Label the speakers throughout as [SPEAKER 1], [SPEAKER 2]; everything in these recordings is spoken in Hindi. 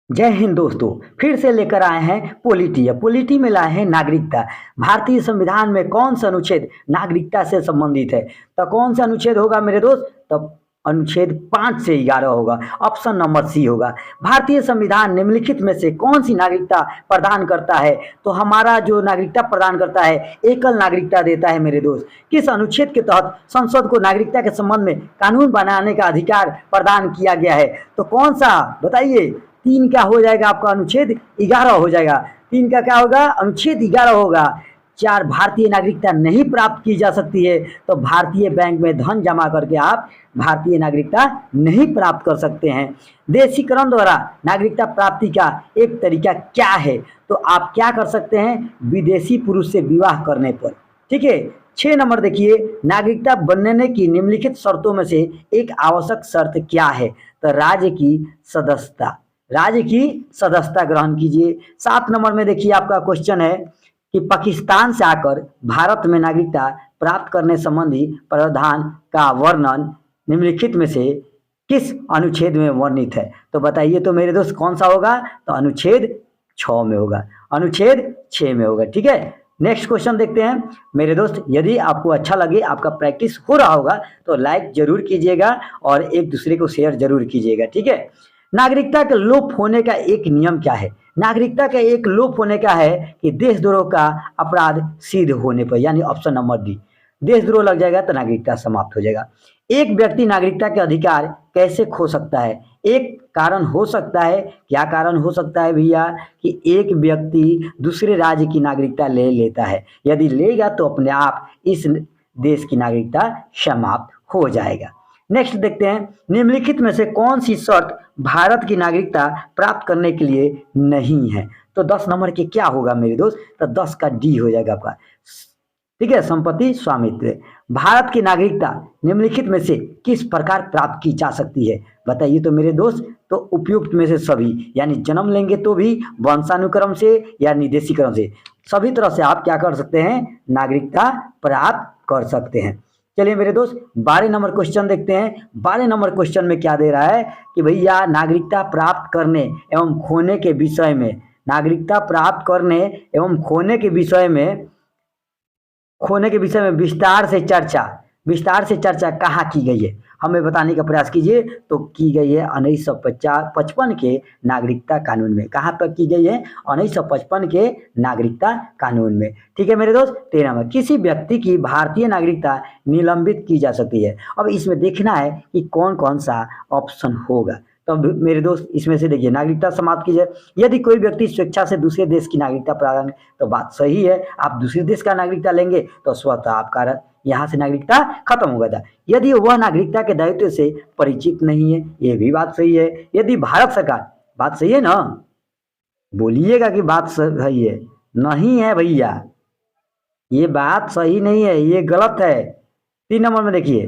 [SPEAKER 1] जय हिंद दोस्तों। फिर से लेकर आए हैं पॉलिटी। पॉलिटी में लाए हैं नागरिकता। भारतीय संविधान में कौन सा अनुच्छेद नागरिकता से संबंधित है? तो कौन सा अनुच्छेद होगा मेरे दोस्त? तो अनुच्छेद 5 से 11 होगा। ऑप्शन नंबर सी होगा। भारतीय संविधान निम्नलिखित में से कौन सी नागरिकता प्रदान करता है? तो हमारा जो नागरिकता प्रदान करता है एकल नागरिकता देता है मेरे दोस्त। किस अनुच्छेद के तहत संसद को नागरिकता के संबंध में कानून बनाने का अधिकार प्रदान किया गया है? तो कौन सा बताइए? 3 क्या हो जाएगा आपका? अनुच्छेद 11 हो जाएगा। 3 का क्या होगा? अनुच्छेद 11 होगा। 4 भारतीय नागरिकता नहीं प्राप्त की जा सकती है, तो भारतीय बैंक में धन जमा करके आप भारतीय नागरिकता नहीं प्राप्त कर सकते हैं। देशीकरण द्वारा नागरिकता प्राप्ति का एक तरीका क्या है? तो आप क्या कर सकते हैं? विदेशी पुरुष से विवाह करने पर। ठीक है। 6 नंबर देखिए, नागरिकता बनने की निम्नलिखित शर्तों में से एक आवश्यक शर्त क्या है? तो राज्य की सदस्यता, राज्य की सदस्यता ग्रहण कीजिए। 7 नंबर में देखिए आपका क्वेश्चन है कि पाकिस्तान से आकर भारत में नागरिकता प्राप्त करने संबंधी प्रावधान का वर्णन निम्नलिखित में से किस अनुच्छेद में वर्णित है? तो बताइए तो मेरे दोस्त कौन सा होगा? तो अनुच्छेद 6 में होगा। अनुच्छेद 6 में होगा। ठीक है। नेक्स्ट क्वेश्चन देखते हैं मेरे दोस्त। यदि आपको अच्छा लगे, आपका प्रैक्टिस हो रहा होगा, तो लाइक जरूर कीजिएगा और एक दूसरे को शेयर जरूर कीजिएगा। ठीक है। नागरिकता के लोप होने का एक नियम क्या है? नागरिकता का एक लोप होने का है कि देशद्रोह का अपराध सिद्ध होने पर, यानी ऑप्शन नंबर डी। देशद्रोह लग जाएगा तो नागरिकता समाप्त हो जाएगा। एक व्यक्ति नागरिकता के अधिकार कैसे खो सकता है? एक कारण हो सकता है। क्या कारण हो सकता है भैया? कि एक व्यक्ति दूसरे राज्य की नागरिकता ले लेता है। यदि लेगा तो अपने आप इस देश की नागरिकता समाप्त हो जाएगा। नेक्स्ट देखते हैं, निम्नलिखित में से कौन सी शर्त भारत की नागरिकता प्राप्त करने के लिए नहीं है? तो 10 नंबर के क्या होगा मेरे दोस्त? तो 10 का डी हो जाएगा आपका। ठीक है। संपत्ति स्वामित्व। भारत की नागरिकता निम्नलिखित में से किस प्रकार प्राप्त की जा सकती है? बताइए तो मेरे दोस्त। तो उपयुक्त में से सभी, यानी जन्म लेंगे तो भी, वंशानुक्रम से या निदेशीकरण से, सभी तरह से आप क्या कर सकते हैं? नागरिकता प्राप्त कर सकते हैं। चलिए मेरे दोस्त 12 नंबर क्वेश्चन देखते हैं। 12 नंबर क्वेश्चन में क्या दे रहा है कि भैया नागरिकता प्राप्त करने एवं खोने के विषय में, नागरिकता प्राप्त करने एवं खोने के विषय में विस्तार से चर्चा कहाँ की गई है? हमें बताने का प्रयास कीजिए। तो की गई है 1955 के नागरिकता कानून में। कहाँ पर की गई है? 1955 के नागरिकता कानून में। ठीक है मेरे दोस्त। 13 में, किसी व्यक्ति की भारतीय नागरिकता निलंबित की जा सकती है। अब इसमें देखना है कि कौन कौन सा ऑप्शन होगा। तो मेरे दोस्त इसमें से देखिए, नागरिकता समाप्त की जाए यदि कोई व्यक्ति स्वेच्छा से दूसरे देश की नागरिकता प्रदान, तो बात सही है। आप दूसरे देश का नागरिकता लेंगे तो स्वतः आपका यहाँ से नागरिकता खत्म हो गया था। यदि वह नागरिकता के दायित्व से परिचित नहीं है, ये भी बात सही है। यदि भारत सरकार, बात सही है ना? बोलिएगा कि बात सही है। नहीं है भैया, ये बात सही नहीं है, ये गलत है। 3 नंबर में देखिए,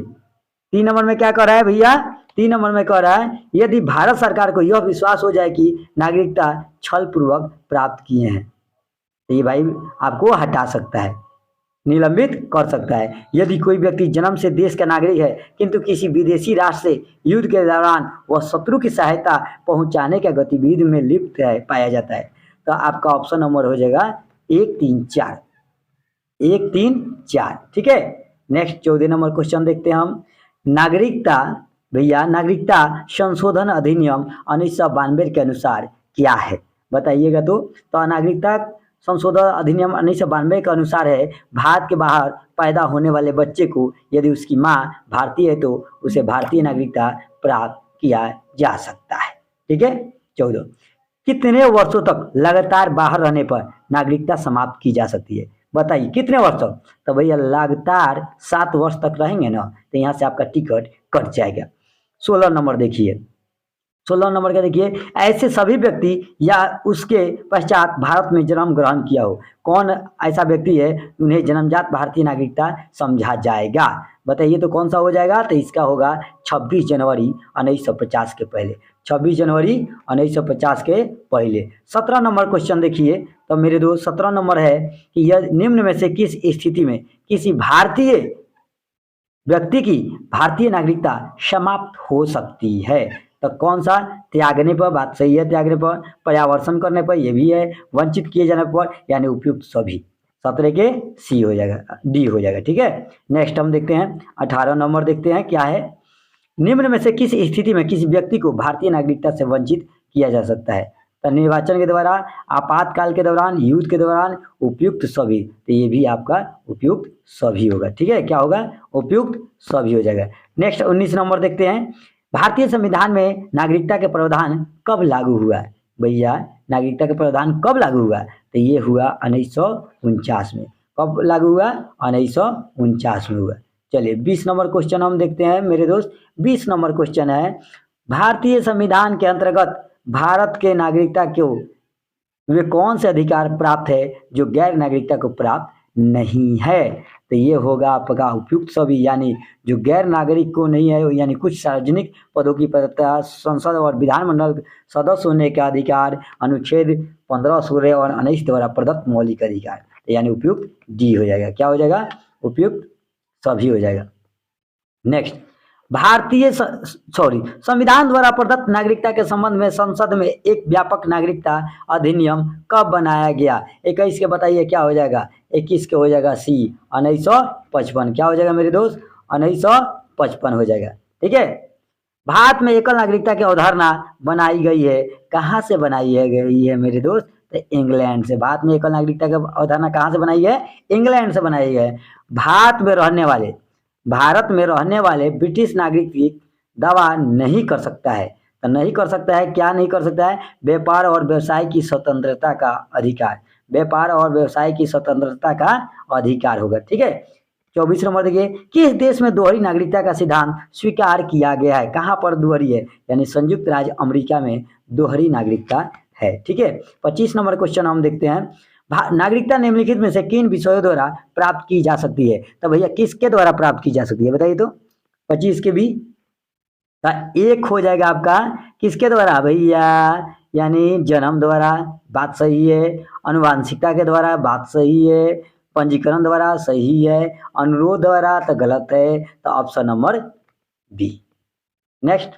[SPEAKER 1] 3 नंबर में क्या कर रहा है भैया? 3 नंबर में कह रहा है यदि भारत सरकार को यह विश्वास हो जाए कि नागरिकता छल पूर्वक प्राप्त किए हैं, तो ये भाई आपको हटा सकता है, निलंबित कर सकता है। यदि कोई व्यक्ति जन्म से देश का नागरिक है किंतु किसी विदेशी राष्ट्र से युद्ध के दौरान वह शत्रु की सहायता पहुंचाने के गतिविधि में लिप्त है, पाया जाता है, तो आपका ऑप्शन नंबर हो जाएगा 1, 3, 4। 1, 3, 4। ठीक है। नेक्स्ट 14 नंबर क्वेश्चन देखते हैं हम। नागरिकता भैया, नागरिकता संशोधन अधिनियम 1992 के अनुसार क्या है? बताइएगा तो नागरिकता संशोधन अधिनियम 1992 के अनुसार है, भारत के बाहर पैदा होने वाले बच्चे को यदि उसकी माँ भारतीय है तो उसे भारतीय नागरिकता प्राप्त किया जा सकता है। ठीक है। 14, कितने वर्षों तक लगातार बाहर रहने पर नागरिकता समाप्त की जा सकती है? बताइए कितने वर्ष तक? तो भैया लगातार 7 वर्ष तक रहेंगे ना, तो यहाँ से आपका टिकट कट जाएगा। 16 नंबर देखिए, 16 नंबर का देखिए, ऐसे सभी व्यक्ति या उसके पश्चात भारत में जन्म ग्रहण किया हो, कौन ऐसा व्यक्ति है उन्हें जन्मजात भारतीय नागरिकता समझा जाएगा? बताइए तो कौन सा हो जाएगा? तो इसका होगा 26 जनवरी 1950 के पहले। 26 जनवरी 1950 के पहले। 17 नंबर क्वेश्चन देखिए। तो मेरे दोस्त 17 नंबर है कि यह निम्न में से किस स्थिति में किसी भारतीय व्यक्ति की भारतीय नागरिकता समाप्त हो सकती है? तो कौन सा, त्यागने पर, बात सही है, त्यागने पर, पर्यावर्षण करने पर, ये भी है, वंचित किए जाने पर, यानी उपयुक्त सभी। 17 के सी हो जाएगा, डी हो जाएगा। ठीक है, नेक्स्ट हम देखते हैं 18 नंबर देखते हैं क्या है। निम्न में से किस स्थिति में किसी व्यक्ति को भारतीय नागरिकता से वंचित किया जा सकता है? तो निर्वाचन के द्वारा, आपातकाल के दौरान, युद्ध के दौरान, उपयुक्त सभी। तो ये भी आपका उपयुक्त सभी होगा। ठीक है, क्या होगा, उपयुक्त सभी हो जाएगा। नेक्स्ट 19 नंबर देखते हैं, भारतीय संविधान में नागरिकता के प्रावधान कब लागू हुआ? भैया नागरिकता के प्रावधान कब लागू हुआ? तो ये हुआ 1949 में। कब लागू हुआ? 1949 में हुआ। चलिए 20 नंबर क्वेश्चन हम देखते हैं मेरे दोस्त। 20 नंबर क्वेश्चन है, भारतीय संविधान के अंतर्गत भारत के नागरिकता को वे कौन से अधिकार प्राप्त है जो गैर नागरिकता को प्राप्त नहीं है? तो ये होगा आपका उपयुक्त सभी, यानी जो गैर नागरिक को नहीं है, यानी कुछ सार्वजनिक पदों की पात्रता, संसद और विधानमंडल सदस्य होने का अधिकार, अनुच्छेद 15, 16 और 19 द्वारा प्रदत्त मौलिक अधिकार। तो यानी उपयुक्त डी हो जाएगा। क्या हो जाएगा? उपयुक्त सभी हो जाएगा। नेक्स्ट, भारतीय संविधान द्वारा प्रदत्त नागरिकता के संबंध में संसद में एक व्यापक नागरिकता अधिनियम कब बनाया गया? 21 के बताइए क्या हो जाएगा? 21 के हो जाएगा सी, 1955। क्या हो जाएगा मेरे दोस्त? 1955 हो जाएगा। ठीक है, भारत में एकल नागरिकता की अवधारणा बनाई गई है, कहाँ से बनाई गई है मेरे दोस्त? तो इंग्लैंड से। भारत में एकल नागरिकता की अवधारणा कहाँ से बनाई है? इंग्लैंड से बनाई है। भारत में रहने वाले ब्रिटिश नागरिक की दावा नहीं कर सकता है। तो नहीं कर सकता है, क्या नहीं कर सकता है? व्यापार और व्यवसाय की स्वतंत्रता का अधिकार। व्यापार और व्यवसाय की स्वतंत्रता का अधिकार होगा। ठीक है, 24 नंबर देखिए, किस देश में दोहरी नागरिकता का सिद्धांत स्वीकार किया गया है? कहाँ पर दोहरी है? यानी संयुक्त राज्य अमेरिका में दोहरी नागरिकता है। ठीक है, 25 नंबर क्वेश्चन हम देखते हैं, नागरिकता निम्नलिखित में से किन विषयों द्वारा प्राप्त की जा सकती है? तो भैया किसके द्वारा प्राप्त की जा सकती है बताइए तो? 25 के भी एक हो जाएगा आपका, किसके द्वारा भैया? यानी जन्म द्वारा, बात सही है। अनुवांशिकता के द्वारा, बात सही है। पंजीकरण द्वारा, सही है। अनुरोध द्वारा तो गलत है, तो ऑप्शन नंबर बी। नेक्स्ट,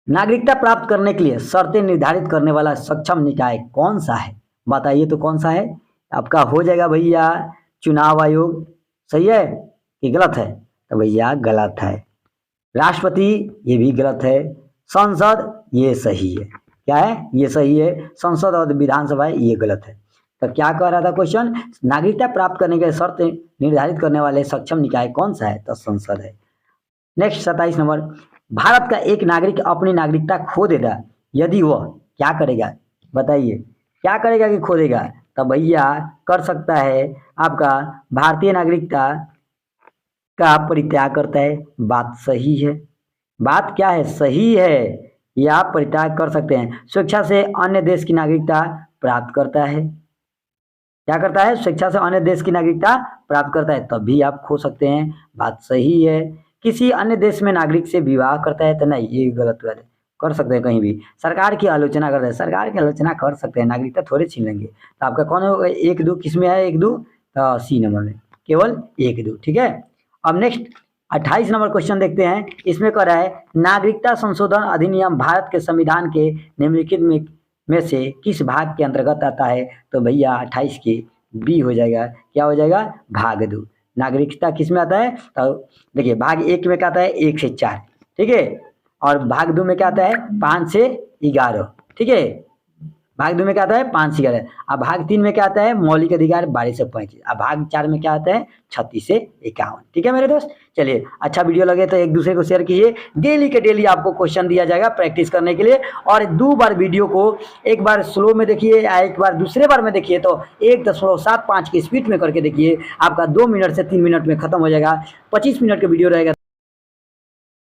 [SPEAKER 1] नागरिकता प्राप्त करने के लिए शर्तें निर्धारित करने वाला सक्षम निकाय कौन सा है? बताइए तो कौन सा है? आपका हो जाएगा भैया चुनाव आयोग। सही है कि गलत है? तो भैया गलत है। राष्ट्रपति, ये भी गलत है। संसद, ये सही है। क्या है? ये सही है। संसद और विधानसभा, ये गलत है। तो क्या कह रहा था क्वेश्चन? नागरिकता प्राप्त करने के शर्त निर्धारित करने वाले सक्षम निकाय कौन सा है? तो संसद है। नेक्स्ट 27 नंबर, भारत का एक नागरिक अपनी नागरिकता खो देगा यदि वह क्या करेगा? बताइए क्या करेगा कि खो देगा? तो भैया कर सकता है आपका भारतीय नागरिकता का परित्याग करता है। बात सही है। बात क्या है? सही है। या आप परित्याग कर सकते हैं। स्वेच्छा से अन्य देश की नागरिकता प्राप्त करता है। क्या करता है? स्वेच्छा से अन्य देश की नागरिकता प्राप्त करता है, तब भी आप खो सकते हैं। बात सही है। किसी अन्य देश में नागरिक से विवाह करता है तो नहीं, ये गलत बात है। कर सकते हैं कहीं भी। सरकार की आलोचना करता है, सरकार की आलोचना कर सकते हैं, नागरिकता थोड़े छीन लेंगे। तो आपका कौन होगा? 1, 2 किस में है? 1, 2 तो सी नंबर में, केवल 1, 2। ठीक है, अब नेक्स्ट 28 नंबर क्वेश्चन देखते हैं। इसमें कह रहा है नागरिकता संशोधन अधिनियम भारत के संविधान के निम्नलिखित में से किस भाग के अंतर्गत आता है? तो भैया 28 के बी हो जाएगा। क्या हो जाएगा? भाग 2। नागरिकता किस में आता है? तो देखिए भाग 1 में क्या आता है? 1 से 4। ठीक है, और भाग 2 में क्या आता है? 5 से 11। ठीक है, भाग 2 में क्या आता है? 5 से 11। अब भाग 3 में क्या आता है? मौलिक अधिकार 12 से 35। अब भाग 4 में क्या आता है? 36 से 51। ठीक है मेरे दोस्त, चलिए अच्छा वीडियो लगे तो एक दूसरे को शेयर कीजिए। डेली के डेली आपको क्वेश्चन दिया जाएगा प्रैक्टिस करने के लिए। और 2 बार वीडियो को, एक बार स्लो में देखिए या एक बार दूसरे बार में देखिए तो 1.75 की स्पीड में करके देखिए। आपका 2 मिनट से 3 मिनट में खत्म हो जाएगा। 25 मिनट का वीडियो रहेगा।